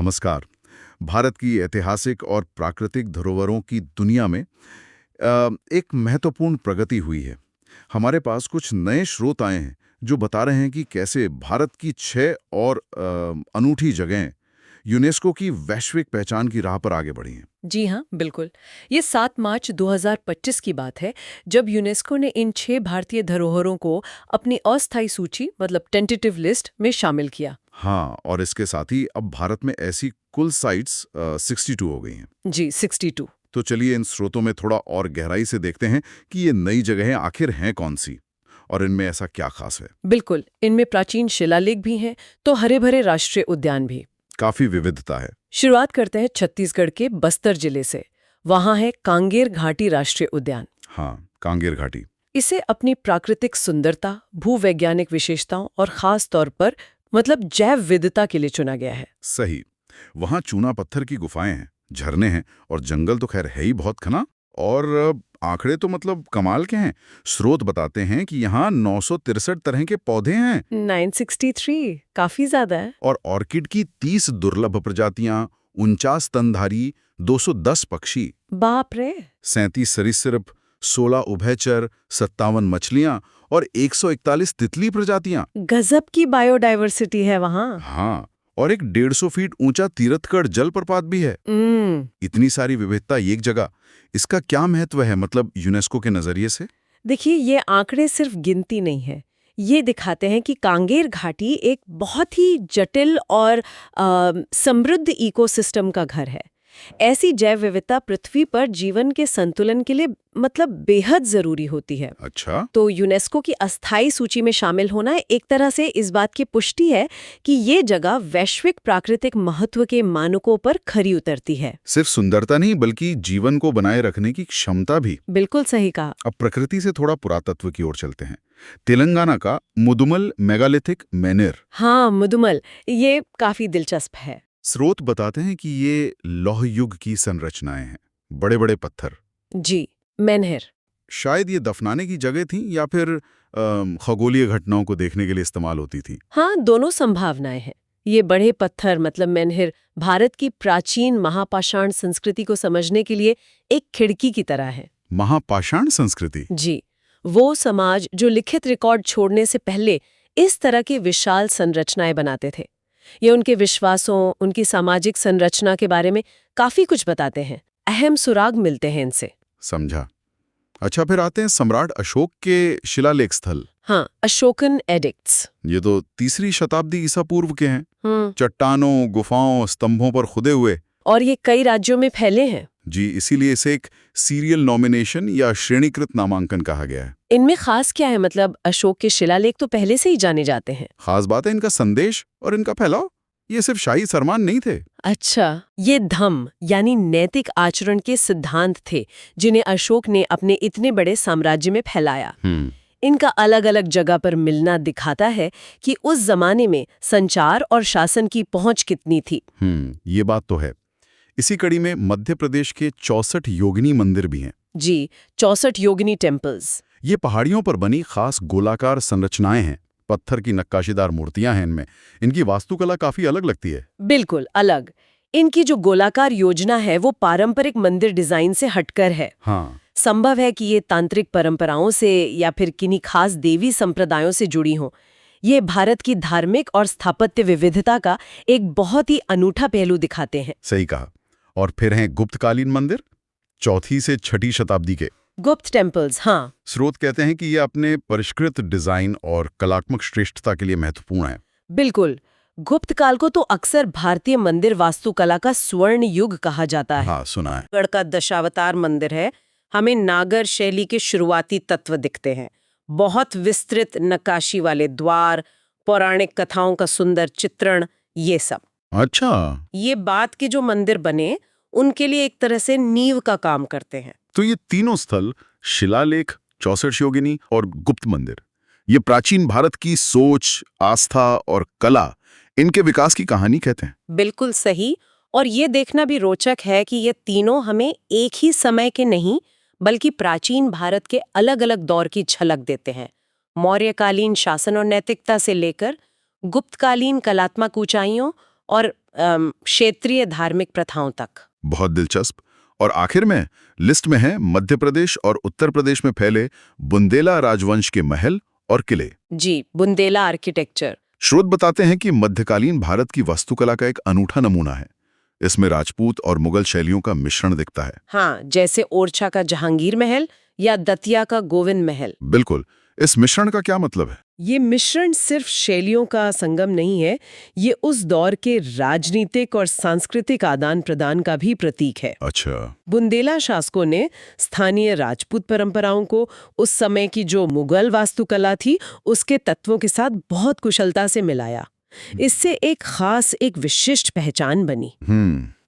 नमस्कार। भारत की ऐतिहासिक और प्राकृतिक धरोहरों की दुनिया में एक महत्वपूर्ण प्रगति हुई है। हमारे पास कुछ नए स्रोत आए हैं जो बता रहे हैं कि कैसे भारत की 6 और अनूठी जगहें यूनेस्को की वैश्विक पहचान की राह पर आगे बढ़ी हैं। जी हाँ, बिल्कुल। ये 7 मार्च 2025 की बात है, जब यूनेस्को ने इन 6 भारतीय धरोहरों को अपनी अस्थायी सूची मतलब टेंटेटिव लिस्ट में शामिल किया। हाँ, और इसके साथ ही अब भारत में ऐसी कुल साइट्स 62 हो गई हैं। जी, 62। तो चलिए इन स्रोतों में थोड़ा और गहराई से देखते हैं कि ये नई जगहें आखिर हैं कौन सी और इनमें ऐसा क्या खास है। बिल्कुल, इनमें प्राचीन शिलालेख भी हैं, तो हरे-भरे राष्ट्रीय उद्यान भी। काफी विविधता है। शुरुआत करते हैं छत्तीसगढ़ के बस्तर जिले से। वहाँ है कांगेर घाटी राष्ट्रीय उद्यान। हाँ, कांगेर घाटी। इसे अपनी प्राकृतिक सुंदरता, भूवैज्ञानिक विशेषताओं और खास तौर पर मतलब जैव विविधता के लिए चुना गया है। सही। वहाँ चूना पत्थर की गुफाएं हैं, झरने हैं और जंगल तो खैर है ही बहुत घना। और आंकड़े तो मतलब कमाल के हैं। स्रोत बताते हैं कि यहाँ 963 तरह के पौधे हैं 963 काफी ज्यादा है। और ऑर्किड की 30 दुर्लभ प्रजातियां, 49 स्तनधारी, 210 पक्षी, बाप रे। 37 सरीसृप, 16 उभयचर, 57 मछलियां और 141 तितली प्रजातियां। गजब की बायोडायवर्सिटी है वहाँ। हाँ, और एक 150 फीट ऊंचा तीरथगढ़ जलप्रपात भी है। इतनी सारी विविधता एक जगह, इसका क्या महत्व है मतलब यूनेस्को के नजरिए से? देखिए, ये आंकड़े सिर्फ गिनती नहीं है। ये दिखाते हैं कि कांगेर घाटी एक बहुत ही जटिल और समृद्ध इकोसिस्टम का घर है। ऐसी जैव विविधता पृथ्वी पर जीवन के संतुलन के लिए मतलब बेहद जरूरी होती है। अच्छा। तो यूनेस्को की अस्थायी सूची में शामिल होना एक तरह से इस बात की पुष्टि है कि ये जगह वैश्विक प्राकृतिक महत्व के मानकों पर खरी उतरती है। सिर्फ सुंदरता नहीं बल्कि जीवन को बनाए रखने की क्षमता भी। बिल्कुल सही कहा। अब प्रकृति से थोड़ा पुरातत्व की ओर चलते हैं। तेलंगाना का मुदुमल मेगालिथिक मेनिर। हाँ, मुदुमल, ये काफी दिलचस्प है। स्रोत बताते हैं कि ये लौह युग की संरचनाएं हैं, बड़े बड़े पत्थर। जी, मेनहिर। शायद ये दफनाने की जगह थी या फिर खगोलीय घटनाओं को देखने के लिए इस्तेमाल होती थी। हाँ, दोनों संभावनाएं हैं। ये बड़े पत्थर मतलब मेनहिर भारत की प्राचीन महापाषाण संस्कृति को समझने के लिए एक खिड़की की तरह है। महापाषाण संस्कृति? जी, वो समाज जो लिखित रिकॉर्ड छोड़ने से पहले इस तरह की विशाल संरचनाएं बनाते थे। ये उनके विश्वासों, उनकी सामाजिक संरचना के बारे में काफी कुछ बताते हैं। अहम सुराग मिलते हैं इनसे। समझा। अच्छा, फिर आते हैं सम्राट अशोक के शिलालेख स्थल। हाँ, अशोकन एडिक्ट्स। ये तो 3री शताब्दी ईसा पूर्व के हैं। चट्टानों, गुफाओं, स्तंभों पर खुदे हुए। और ये कई राज्यों में फैले हैं। जी, इसीलिए इसे एक सीरियल नॉमिनेशन या श्रेणीकृत नामांकन कहा गया है। इनमें खास क्या है मतलब अशोक के शिलालेख तो पहले से ही जाने जाते हैं। खास बात है इनका संदेश और इनका फैलाव। ये सिर्फ शाही सरमान नहीं थे। अच्छा, ये धम्म यानी नैतिक आचरण के सिद्धांत थे जिन्हें अशोक ने अपने इतने बड़े साम्राज्य में फैलाया। इनका अलग अलग जगह पर मिलना दिखाता है कि उस जमाने में संचार और शासन की पहुंच कितनी थी। ये बात तो है। इसी कड़ी में मध्य प्रदेश के 64 योगिनी मंदिर भी हैं। जी, 64 योगिनी टेम्पल्स। ये पहाड़ियों पर बनी खास गोलाकार संरचनाएं हैं, पत्थर की नक्काशीदार मूर्तियां हैं इनमें। इनकी वास्तुकला काफी अलग लगती है। बिल्कुल अलग। इनकी जो गोलाकार योजना है वो पारंपरिक मंदिर डिजाइन से हटकर है। हाँ। संभव है कि ये तांत्रिक परंपराओं से या फिर किन्हीं खास देवी संप्रदायों से जुड़ी हों। ये भारत की धार्मिक और स्थापत्य विविधता का एक बहुत ही अनूठा पहलू दिखाते हैं। सही कहा। और फिर हैं गुप्तकालीन मंदिर, 4वीं से 6वीं शताब्दी के। गुप्त टेम्पल्स, हाँ। स्रोत कहते हैं कि ये अपने परिष्कृत डिजाइन और कलात्मक श्रेष्ठता के लिए महत्वपूर्ण है। बिल्कुल। गुप्त काल को तो अक्सर भारतीय मंदिर वास्तुकला का स्वर्ण युग कहा जाता है। हाँ, सुना है। गढ़ का दशावतार मंदिर है। हमें नागर शैली के शुरुआती तत्व दिखते हैं। बहुत विस्तृत नक्काशी वाले द्वार, पौराणिक कथाओं का सुंदर चित्रण, ये सब। अच्छा। ये बाद के जो मंदिर बने उनके लिए एक तरह से नींव का काम करते हैं। तो ये तीनों स्थल, शिलालेख, 64 योगिनी और गुप्त मंदिर, ये प्राचीन भारत की सोच, आस्था और कला, इनके विकास की कहानी कहते हैं। बिल्कुल सही। और ये देखना भी रोचक है कि ये तीनों हमें एक ही समय के नहीं बल्कि प्राचीन भारत के अलग अलग दौर की झलक देते हैं। मौर्यकालीन शासन और नैतिकता से लेकर गुप्तकालीन कलात्मक ऊंचाइयों और क्षेत्रीय धार्मिक प्रथाओं तक। बहुत दिलचस्प। और आखिर में लिस्ट में है मध्य प्रदेश और उत्तर प्रदेश में फैले बुंदेला राजवंश के महल और किले। जी, बुंदेला आर्किटेक्चर। स्रोत बताते हैं कि मध्यकालीन भारत की वास्तुकला का एक अनूठा नमूना है। इसमें राजपूत और मुगल शैलियों का मिश्रण दिखता है। हाँ, जैसे ओरछा का जहांगीर महल या दतिया का गोविंद महल। बिल्कुल। इस मिश्रण का क्या मतलब है? ये मिश्रण सिर्फ शैलियों का संगम नहीं है, ये उस दौर के राजनीतिक और सांस्कृतिक आदान प्रदान का भी प्रतीक है। अच्छा। बुंदेला शासकों ने स्थानीय राजपूत परंपराओं को उस समय की जो मुगल वास्तुकला थी उसके तत्वों के साथ बहुत कुशलता से मिलाया। इससे एक विशिष्ट पहचान बनी।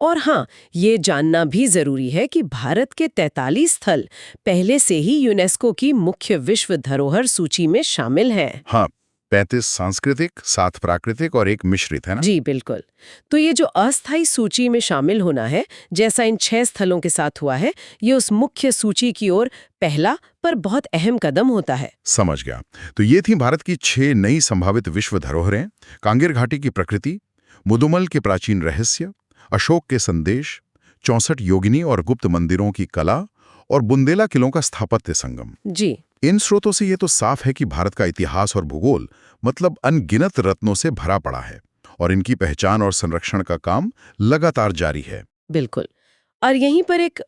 और हाँ, ये जानना भी जरूरी है कि भारत के 43 स्थल पहले से ही यूनेस्को की मुख्य विश्व धरोहर सूची में शामिल हैं। हाँ, 35 सांस्कृतिक, 7 प्राकृतिक और 1 मिश्रित, है ना? जी बिल्कुल। तो ये जो अस्थायी सूची में शामिल होना है, जैसा इन 6 स्थलों के साथ हुआ है, ये उस मुख्य सूची की ओर पहला पर बहुत अहम कदम होता है। समझ गया। तो ये थी भारत की 6 नई संभावित विश्व धरोहरें। कांगेर घाटी की प्रकृति, मुदुमल के प्राचीन रहस्य, अशोक के संदेश, 64 योगिनी और गुप्त मंदिरों की कला और बुंदेला किलों का स्थापत्य संगम। जी। इन स्रोतों से ये तो साफ है कि भारत का इतिहास और भूगोल मतलब अनगिनत रत्नों से भरा पड़ा है और इनकी पहचान और संरक्षण का काम लगातार जारी है। बिल्कुल। और यहीं पर एक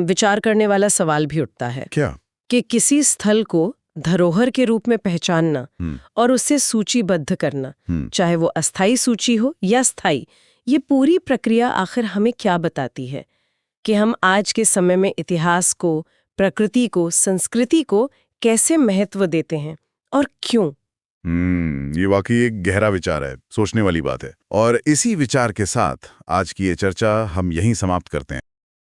विचार करने वाला सवाल भी उठता है। क्या? कि किसी स्थल को धरोहर के रूप में पहचानना और उसे सूचीबद्ध करना, चाहे वो अस्थायी सूची हो या स्थायी, ये पूरी प्रक्रिया आखिर हमें क्या बताती है कि हम आज के समय में इतिहास को, प्रकृति को, संस्कृति को कैसे महत्व देते हैं और क्यों? ये वाकई एक गहरा विचार है, सोचने वाली बात है। और इसी विचार के साथ आज की ये चर्चा हम यहीं समाप्त करते हैं।